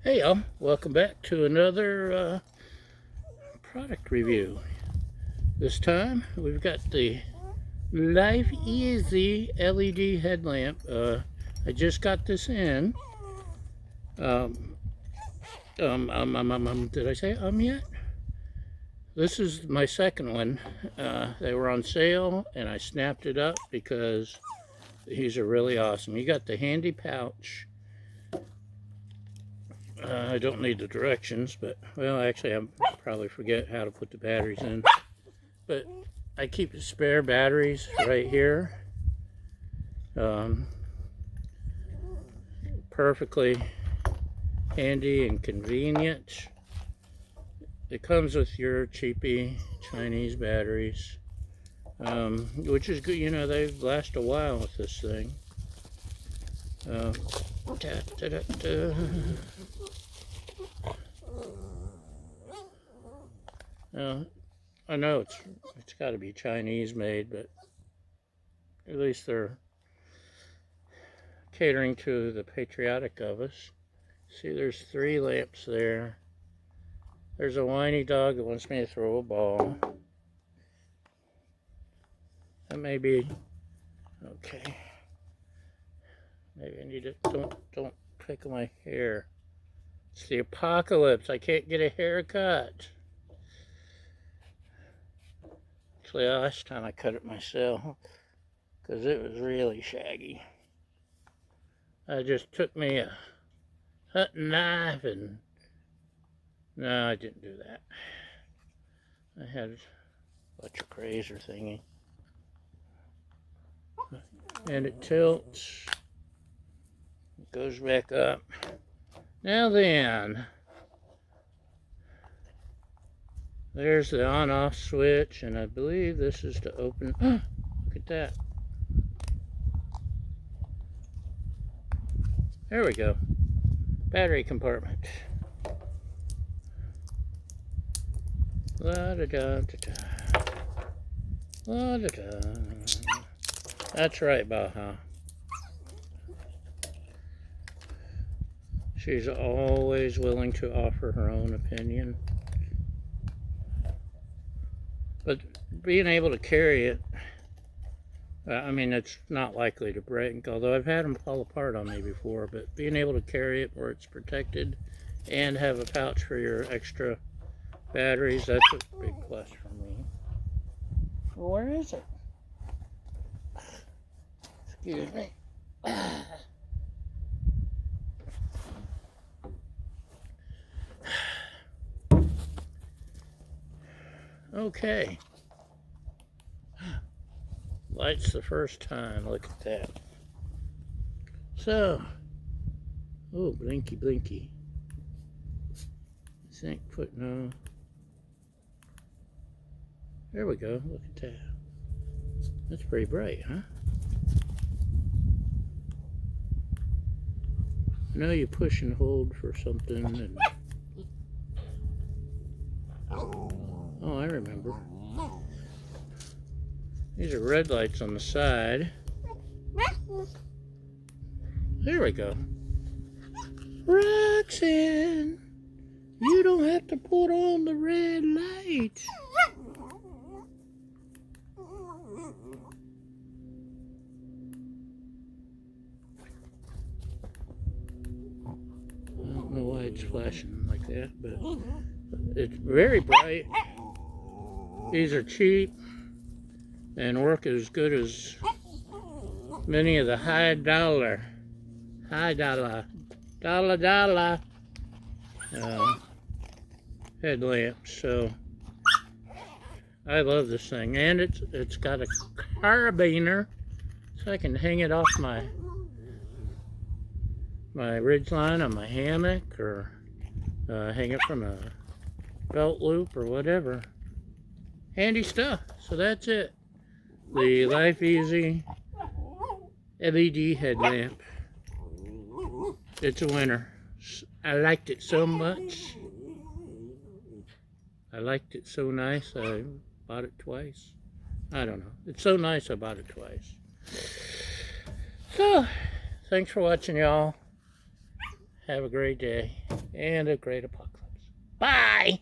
Hey y'all, welcome back to another product review. This time we've got the LifeEzy LED headlamp. I just got this in. Did I say yet? This is my second one. They were on sale and I snapped it up because these are really awesome. You got the handy pouch. I don't need the directions, but, well, actually, I probably forget how to put the batteries in. But I keep the spare batteries right here. Perfectly handy and convenient. It comes with your cheapy Chinese batteries, which is good. You know, they last a while with this thing. I know it's got to be Chinese made, but at least they're catering to the patriotic of us. See, there's 3 lamps there. There's a whiny dog that wants me to throw a ball. That may be okay. Maybe I need to don't pick my hair. It's the apocalypse. I can't get a haircut. Actually, last time I cut it myself because it was really shaggy. I just took me a hunting knife and no, I didn't do that. I had a electric razor thingy. And it tilts. It goes back up. Now then, there's the on-off switch, and I believe this is to open. Oh, look at that. There we go. Battery compartment. La-da-da-da-da. La-da-da. That's right, Baja. She's always willing to offer her own opinion. But being able to carry it, I mean, it's not likely to break, although I've had them fall apart on me before, but being able to carry it where it's protected and have a pouch for your extra batteries, that's a big plus for me. Well, where is it? Excuse me. Okay. Lights the first time. Look at that. So, oh, blinky, blinky. I think no. There we go. Look at that. That's pretty bright, huh? I know you push and hold for something. And oh, I remember. These are red lights on the side. There we go. Roxanne, you don't have to put on the red lights. I don't know why it's flashing like that, but it's very bright. These are cheap and work as good as many of the high dollar headlamps. So I love this thing, and it's got a carabiner, so I can hang it off my ridge line on my hammock, or hang it from a belt loop or whatever. Handy stuff. So that's it. The LifeEzy LED headlamp. It's a winner. I liked it so much. I liked it so nice I bought it twice. I don't know. It's so nice I bought it twice. So, thanks for watching, y'all. Have a great day. and a great apocalypse. Bye!